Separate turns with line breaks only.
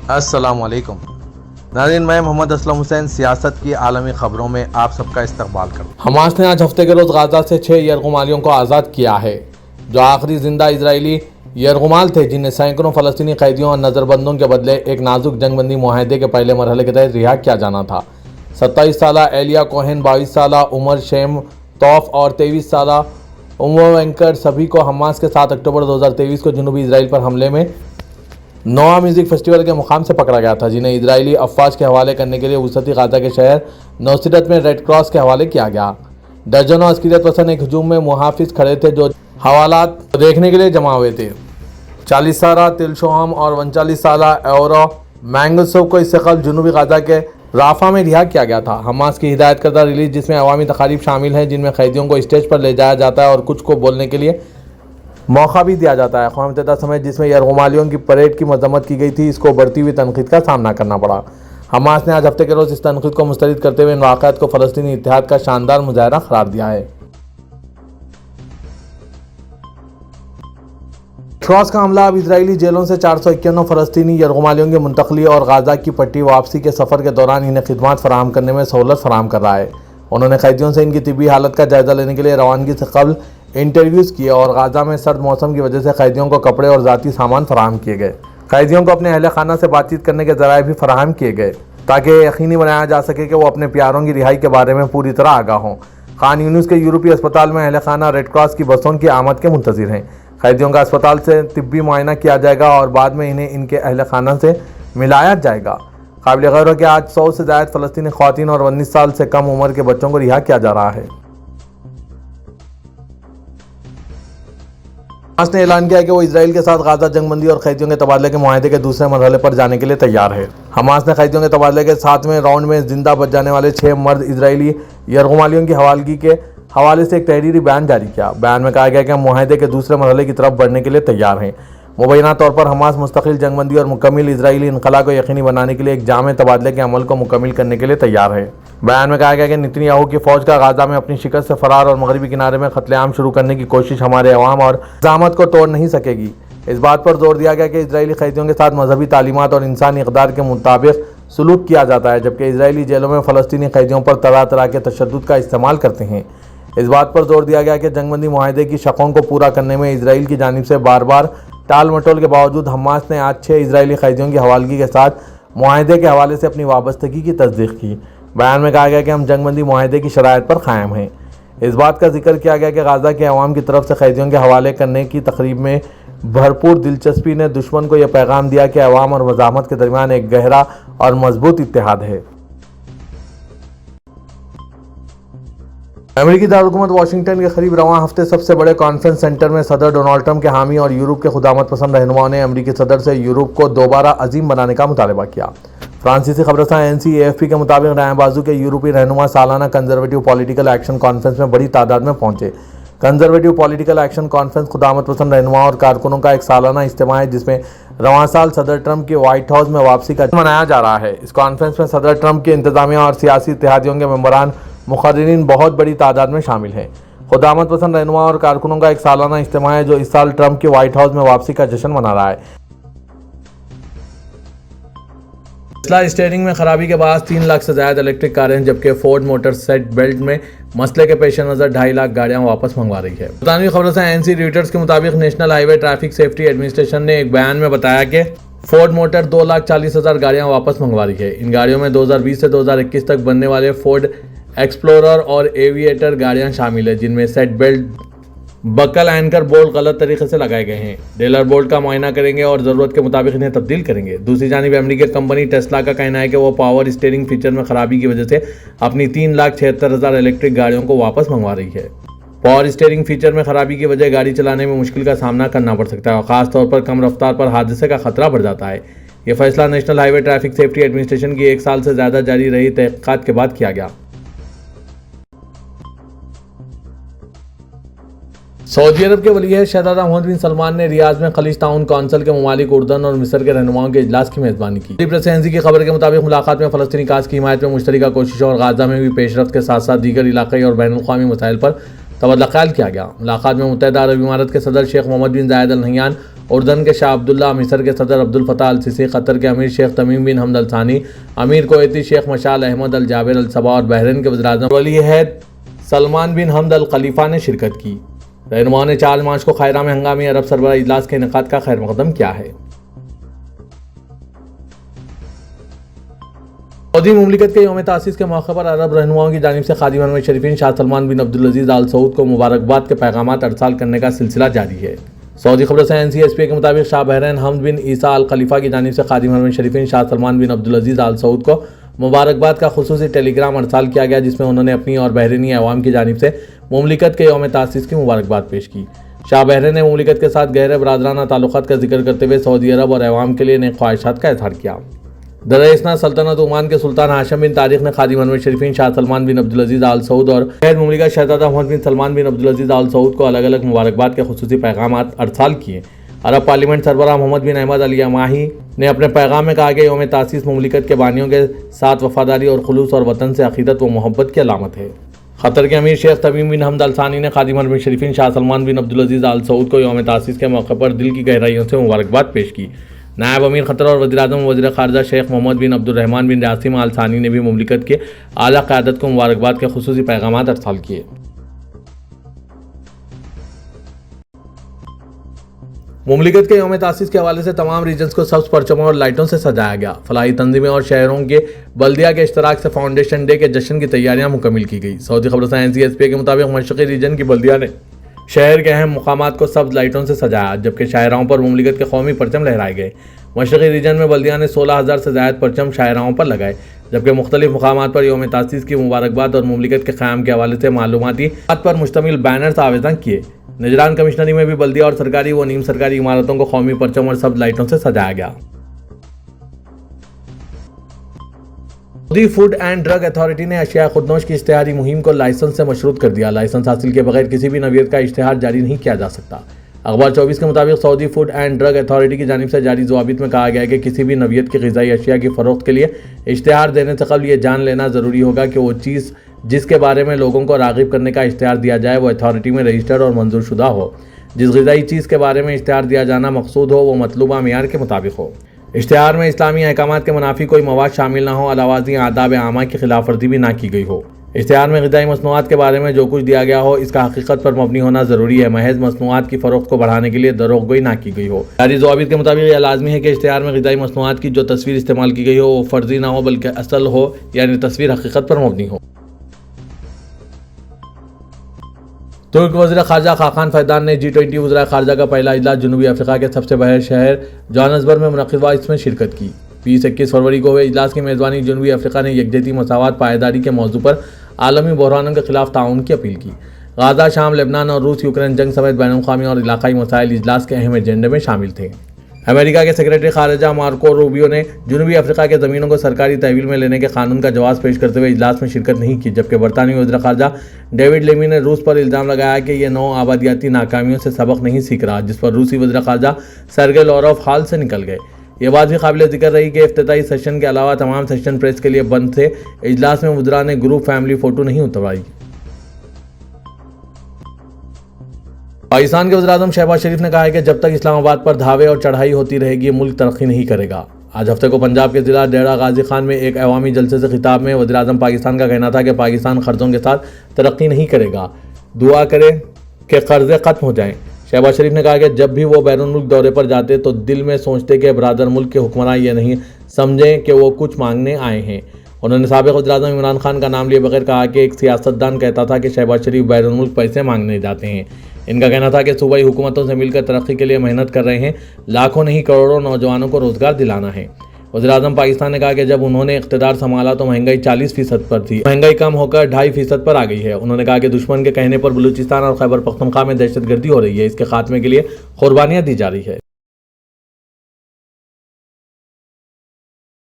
السلام علیکم ناظرین، میں محمد اسلم حسین سیاست کی عالمی خبروں میں آپ سب کا استقبال کرتا ہوں۔
حماس نے آج ہفتے کے روز غزہ سے 6 یرغمالیوں کو آزاد کیا ہے، جو آخری زندہ اسرائیلی یرغمال تھے جنہیں سینکڑوں فلسطینی قیدیوں اور نظر بندوں کے بدلے ایک نازک جنگ بندی معاہدے کے پہلے مرحلے کے تحت رہا کیا جانا تھا۔ 27 سالہ ایلیا کوہن، 22 سالہ عمر شیم توف اور 23 سالہ عمر وینکر سبھی کو حماس کے 7 اکتوبر 2023 کو جنوبی اسرائیل پر حملے میں نوآ میوزک فیسٹیول کے مقام سے پکڑا گیا تھا، جنہیں اسرائیلی افواج کے حوالے کرنے کے لیے وسطی غزہ کے شہر نصیرت میں ریڈ کراس کے حوالے کیا گیا۔ درجنوں عسکریت پسند ایک ہجوم میں محافظ کھڑے تھے جو حوالات دیکھنے کے لیے جمع ہوئے تھے۔ 40 سالہ تل شوہم اور 39 سالہ ایورو مینگلسو کو اس سے قبل جنوبی غزہ کے رافah میں رہا کیا گیا تھا۔ حماس کی ہدایت کردہ ریلیز، جس میں عوامی تقاریب شامل ہیں جن میں قیدیوں کو اسٹیج پر لے جایا جاتا ہے اور کچھ کو بولنے کے لیے موقع بھی دیا جاتا ہے، اقوام متحدہ سمیت جس میں یرغمالیوں کی پریڈ کی مذمت کی گئی تھی، اس کو بڑھتی ہوئی تنقید کا سامنا کرنا پڑا۔ حماس نے آج ہفتے کے روز اس تنقید کو مسترد کرتے ہوئے ان واقعات کو فلسطینی اتحاد کا شاندار مظاہرہ قرار دیا ہے۔ کراس کا عملہ اب اسرائیلی جیلوں سے 451 فلسطینی یرغمالیوں کی منتقلی اور غزہ کی پٹی واپسی کے سفر کے دوران انہیں خدمات فراہم کرنے میں سہولت فراہم کر رہا ہے۔ انہوں نے قیدیوں سے ان کی طبی حالت کا جائزہ لینے کے لیے روانگی سے قبل انٹرویوز کیے اور غزہ میں سرد موسم کی وجہ سے قیدیوں کو کپڑے اور ذاتی سامان فراہم کیے گئے۔ قیدیوں کو اپنے اہل خانہ سے بات چیت کرنے کے ذرائع بھی فراہم کیے گئے تاکہ یہ یقینی بنایا جا سکے کہ وہ اپنے پیاروں کی رہائی کے بارے میں پوری طرح آگاہ ہوں۔ خان یونس کے یورپی اسپتال میں اہل خانہ ریڈ کراس کی بسوں کی آمد کے منتظر ہیں۔ قیدیوں کا اسپتال سے طبی معائنہ کیا جائے گا اور بعد میں انہیں ان کے اہل خانہ سے ملایا جائے گا۔ قابل غور ہے کہ آج 100 سے زائد فلسطینی خواتین اور 19 سال سے کم عمر کے بچوں کو رہا کیا جا رہا ہے۔ حماس نے اعلان کیا ہے کہ وہ اسرائیل کے ساتھ غزہ جنگ بندی اور قیدیوں کے تبادلے کے معاہدے کے دوسرے مرحلے پر جانے کے لیے تیار ہے۔ حماس نے قیدیوں کے تبادلے کے 7ویں راؤنڈ میں زندہ بچ جانے والے 6 مرد اسرائیلی یرغمالیوں کی حوالگی کے حوالے سے ایک تحریری بیان جاری کیا۔ بیان میں کہا گیا کہ ہم معاہدے کے دوسرے مرحلے کی طرف بڑھنے کے لیے تیار ہیں۔ مبینہ طور پر حماس مستقل جنگ بندی اور مکمل اسرائیلی انخلا کو یقینی بنانے کے لیے ایک جامع تبادلے کے عمل کو مکمل کرنے کے لیے تیار ہے۔ بیان میں کہا گیا کہ نتن یاہو کی فوج کا غزہ میں اپنی شکست سے فرار اور مغربی کنارے میں قتل عام شروع کرنے کی کوشش ہمارے عوام اور زعامت کو توڑ نہیں سکے گی۔ اس بات پر زور دیا گیا کہ اسرائیلی قیدیوں کے ساتھ مذہبی تعلیمات اور انسانی اقدار کے مطابق سلوک کیا جاتا ہے، جبکہ اسرائیلی جیلوں میں فلسطینی قیدیوں پر طرح طرح کے تشدد کا استعمال کرتے ہیں۔ اس بات پر زور دیا گیا کہ جنگ بندی معاہدے کی شقوں کو پورا کرنے میں اسرائیل کی جانب سے بار بار ٹال مٹول کے باوجود حماس نے آج 6 اسرائیلی قیدیوں کی حوالگی کے ساتھ معاہدے کے حوالے سے اپنی وابستگی کی تصدیق کی۔ بیان میں کہا گیا کہ ہم جنگ بندی معاہدے کی شرائط پر قائم ہیں۔ اس بات کا ذکر کیا گیا کہ غزہ کے عوام کی طرف سے قیدیوں کے حوالے کرنے کی تقریب میں بھرپور دلچسپی نے دشمن کو یہ پیغام دیا کہ عوام اور مزاحمت کے درمیان ایک گہرا اور مضبوط اتحاد ہے۔ امریکی دارالحکومت واشنگٹن کے قریب رواں ہفتے سب سے بڑے کانفرنس سینٹر میں صدر ڈونلڈ ٹرمپ کے حامی اور یورپ کے خدامت پسند رہنماؤں نے امریکی صدر سے یورپ کو دوبارہ عظیم بنانے کا مطالبہ کیا۔ فرانسیسی خبررساں NCAFP کے مطابق دائیں بازو کے یورپی رہنما سالانہ کنزرویٹو پولیٹیکل ایکشن کانفرنس میں بڑی تعداد میں پہنچے۔ کنزرویٹو پولیٹیکل ایکشن کانفرنس خدامت پسند رہنماؤں اور کارکنوں کا ایک سالانہ اجتماع ہے جس میں رواں سال صدر ٹرمپ کی وائٹ ہاؤس میں واپسی کا منایا جا رہا ہے۔ اس کانفرنس میں صدر ٹرمپ کے انتظامیہ اور سیاسی اتحادیوں کے ممبران مقررین بہت بڑی تعداد میں شامل ہیں۔ خدامت پسند رہنما اور کارکنوں کا ایک سالانہ اجتماع ہے جو اس سال ٹرمپ کی وائٹ ہاؤس میں واپسی کا جشن منا رہا ہے۔ ٹیسلا اسٹیئرنگ میں خرابی کے باعث 3 لاکھ سے زائد الیکٹرک کاریں، جبکہ فورڈ موٹر سیٹ بیلٹ میں مسئلے کے پیش نظر 2.5 لاکھ گاڑیاں واپس منگوا رہی ہے۔ برطانوی خبررساں NC ریوٹرز کے مطابق national high way traffic safety administration نے ایک بیان میں بتایا کہ فورڈ موٹر 2,40,000 گاڑیاں واپس منگوا رہی ہے۔ ان گاڑیوں میں 2020 سے 2021 تک بننے والے فورڈ ایکسپلورر اور ایویٹر گاڑیاں شامل ہیں، جن میں سیٹ بیلٹ بکل اینکر بولٹ غلط طریقے سے لگائے گئے ہیں۔ ڈیلر بولٹ کا معائنہ کریں گے اور ضرورت کے مطابق انہیں تبدیل کریں گے۔ دوسری جانب امریکی کمپنی ٹیسلا کا کہنا ہے کہ وہ پاور اسٹیئرنگ فیچر میں خرابی کی وجہ سے اپنی 3,76,000 الیکٹرک گاڑیوں کو واپس منگوا رہی ہے۔ پاور اسٹیئرنگ فیچر میں خرابی کی وجہ گاڑی چلانے میں مشکل کا سامنا کرنا پڑ سکتا ہے اور خاص طور پر کم رفتار پر حادثے کا خطرہ بڑھ جاتا ہے۔ یہ فیصلہ national high way traffic safety administration کی 1 سال سے زیادہ جاری رہی تحقیقات کے بعد کیا گیا۔ سعودی عرب کے ولی عہد شہزادہ محمد بن سلمان نے ریاض میں خلیج تعاون کونسل کے ممالک اردن اور مصر کے رہنماؤں کے اجلاس کی میزبانی کی۔ پریس ایجنسی کی خبر کے مطابق ملاقات میں فلسطینی کاز کی حمایت میں مشترکہ کوششوں اور غزہ میں ہوئی پیش رفت کے ساتھ ساتھ دیگر علاقائی اور بین الاقوامی مسائل پر تبادلہ خیال کیا گیا۔ ملاقات میں متحدہ عرب امارات کے صدر شیخ محمد بن زاید ال نہیان اردن کے شاہ عبداللہ، مصر کے صدر عبدالفتاح السیسی، قطر کے امیر شیخ تمیم بن حمد الثانی، امیر کویتی شیخ مشعل احمد الجابر الصباح اور بحرین کے وزیر اعظم ولی عہد سلمان بن حمد الخلیفہ نے شرکت کی۔ رہنماؤں نے 4 مارچ کو قاہرہ میں ہنگامی عرب سربراہ اجلاس کے انعقاد کا خیر مقدم کیا ہے۔ سعودی مملکت کے یوم تاسیس کے موقع پر عرب رہنماؤں کی جانب سے خادم حرمین شریفین شاہ سلمان بن عبدالعزیز آل سعود کو مبارکباد کے پیغامات ارسال کرنے کا سلسلہ جاری ہے۔ سعودی خبر سے NCSP کے مطابق شاہ بحرین حمد بن عیسیٰ آل خلیفہ کی جانب سے خادم حرمین شریفین شاہ سلمان بن عبدالعزیز آل سعود کو مبارکباد کا خصوصی ٹیلی گرام ارسال کیا گیا، جس میں انہوں نے اپنی اور بحرینی عوام کی جانب سے مملکت کے یوم تاسیس کی مبارکباد پیش کی۔ شاہ بحرین نے مملکت کے ساتھ گہرے برادرانہ تعلقات کا ذکر کرتے ہوئے سعودی عرب اور عوام کے لیے نیک خواہشات کا اظہار کیا۔ دراسنا سلطنت عمان کے سلطان ہاشم بن طارق نے خادم حرمین شریفین شاہ سلمان بن عبدالعزیز آل سعود اور غیر مملکت شہزادہ محمد بن سلمان بن عبدالعزیز آل سعود کو الگ الگ مبارکباد کے خصوصی پیغامات ارسال کیے۔ عرب پارلیمنٹ سربراہ محمد بن احمد الیماہی نے اپنے پیغام میں کہا کہ یوم تاسیس مملکت کے بانیوں کے ساتھ وفاداری اور خلوص اور وطن سے عقیدت و محبت کی علامت ہے۔ قطر کے امیر شیخ تمیم بن حمد الثانی نے خادم حرمین شریفین شاہ سلمان بن عبدالعزیز آل سعود کو یوم تاسیس کے موقع پر دل کی گہرائیوں سے مبارکباد پیش کی۔ نائب امیر قطر اور وزیر اعظم و وزیر خارجہ شیخ محمد بن عبد الرحمن بن جاسم آل ثانی نے بھی مملکت کے اعلیٰ قیادت کو مبارکباد کے خصوصی پیغامات ارسال کیے۔ مملکت کے یوم تاسیس کے حوالے سے تمام ریجنز کو سبز پرچموں اور لائٹوں سے سجایا گیا۔ فلاحی تنظیمیں اور شہروں کے بلدیہ کے اشتراک سے فاؤنڈیشن ڈے کے جشن کی تیاریاں مکمل کی گئی۔ سعودی خبر سے NCSP کے مطابق مشرقی ریجن کی بلدیہ نے شہر کے اہم مقامات کو سبز لائٹوں سے سجایا، جبکہ شاہراہوں پر مملکت کے قومی پرچم لہرائے گئے۔ مشرقی ریجن میں بلدیہ نے 16,000 سے زائد پرچم شاہراہوں پر لگائے، جبکہ مختلف مقامات پر یوم تاسیس کی مبارکباد اور مملکت کے قیام کے حوالے سے معلوماتی بات پر مشتمل بینرز آویزاں کیے۔ نجران کمشنری میں بھی بلدیہ اور سرکاری و نیم سرکاری عمارتوں کو قومی پرچم اور سبز لائٹوں سے سجایا گیا۔ سعودی فوڈ اینڈ ڈرگ اتھارٹی نے اشیاء خودنوش کی اشتہاری مہم کو لائسنس سے مشروط کر دیا۔ لائسنس حاصل کے بغیر کسی بھی نوعیت کا اشتہار جاری نہیں کیا جا سکتا۔ اخبار 24 کے مطابق سعودی فوڈ اینڈ ڈرگ اتھارٹی کی جانب سے جاری ضوابط میں کہا گیا ہے کہ کسی بھی نوعیت کی غذائی اشیاء کی فروخت کے لیے اشتہار دینے سے قبل یہ جان لینا ضروری ہوگا کہ وہ چیز جس کے بارے میں لوگوں کو راغب کرنے کا اشتہار دیا جائے وہ اتھارٹی میں رجسٹر اور منظور شدہ ہو۔ جس غذائی چیز کے بارے میں اشتہار دیا جانا مقصود ہو وہ مطلوبہ معیار کے مطابق ہو۔ اشتہار میں اسلامی احکامات کے منافی کوئی مواد شامل نہ ہو، علاوہ ازیں آداب عامہ کی خلاف ورزی بھی نہ کی گئی ہو۔ اشتہار میں غذائی مصنوعات کے بارے میں جو کچھ دیا گیا ہو اس کا حقیقت پر مبنی ہونا ضروری ہے، محض مصنوعات کی فروخت کو بڑھانے کے لیے دروغ گوئی نہ کی گئی ہو۔ جاری ضوابط کے مطابق یہ لازمی ہے کہ اشتہار میں غذائی مصنوعات کی جو تصویر استعمال کی گئی ہو وہ فرضی نہ ہو بلکہ اصل ہو، یعنی تصویر حقیقت پر مبنی ہو۔ ترک وزیر خارجہ خاقان فیدان نے G20 وزرائے خارجہ کا پہلا اجلاس جنوبی افریقہ کے سب سے بڑے شہر جوہانسبرگ میں منعقد ہوا، اس میں شرکت کی۔ 20-21 فروری کو ہوئے اجلاس کی میزبانی جنوبی افریقہ نے یکجہتی، مساوات، پائیداری کے موضوع پر عالمی بحرانوں کے خلاف تعاون کی اپیل کی۔ غزہ، شام، لبنان اور روس یوکرین جنگ سمیت بین الاقوامی اور علاقائی مسائل اجلاس کے اہم ایجنڈے میں شامل تھے۔ امریکہ کے سیکریٹری خارجہ مارکو روبیو نے جنوبی افریقہ کے زمینوں کو سرکاری تحویل میں لینے کے قانون کا جواز پیش کرتے ہوئے اجلاس میں شرکت نہیں کی، جبکہ برطانوی وزیر خارجہ ڈیوڈ لیمی نے روس پر الزام لگایا کہ یہ نو آبادیاتی ناکامیوں سے سبق نہیں سیکھ رہا، جس پر روسی وزیر خارجہ سرگئی لاروف حال سے نکل گئے۔ یہ بات بھی قابل ذکر رہی کہ افتتاحی سیشن کے علاوہ تمام سیشن پریس کے لیے بند تھے۔ اجلاس میں وزراء نے گروپ فیملی فوٹو نہیں اتروائی۔ پاکستان کے وزیر اعظم شہباز شریف نے کہا ہے کہ جب تک اسلام آباد پر دھاوے اور چڑھائی ہوتی رہے گی ملک ترقی نہیں کرے گا۔ آج ہفتے کو پنجاب کے ضلع ڈیرہ غازی خان میں ایک عوامی جلسے سے خطاب میں وزیر اعظم پاکستان کا کہنا تھا کہ پاکستان قرضوں کے ساتھ ترقی نہیں کرے گا، دعا کرے کہ قرضے ختم ہو جائیں۔ شہباز شریف نے کہا کہ جب بھی وہ بیرون ملک دورے پر جاتے تو دل میں سوچتے کہ برادر ملک کے حکمراں یہ نہیں سمجھیں کہ وہ کچھ مانگنے آئے ہیں۔ انہوں نے سابق وزیر اعظم عمران خان کا نام لیے بغیر کہا کہ ایک سیاستدان کہتا تھا کہ شہباز شریف بیرون ملک پیسے مانگنے جاتے ہیں۔ ان کا کہنا تھا کہ صوبائی حکومتوں سے مل کر ترقی کے لیے محنت کر رہے ہیں، لاکھوں نہیں کروڑوں نوجوانوں کو روزگار دلانا ہے۔ وزیر اعظم پاکستان نے کہا کہ جب انہوں نے اقتدار سنبھالا تو مہنگائی 40% پر تھی، مہنگائی کم ہو کر 2.5% پر آ گئی ہے۔ انہوں نے کہا کہ دشمن کے کہنے پر بلوچستان اور خیبر پختونخوا میں دہشت گردی ہو رہی ہے، اس کے خاتمے کے لیے قربانیاں دی جا رہی ہے۔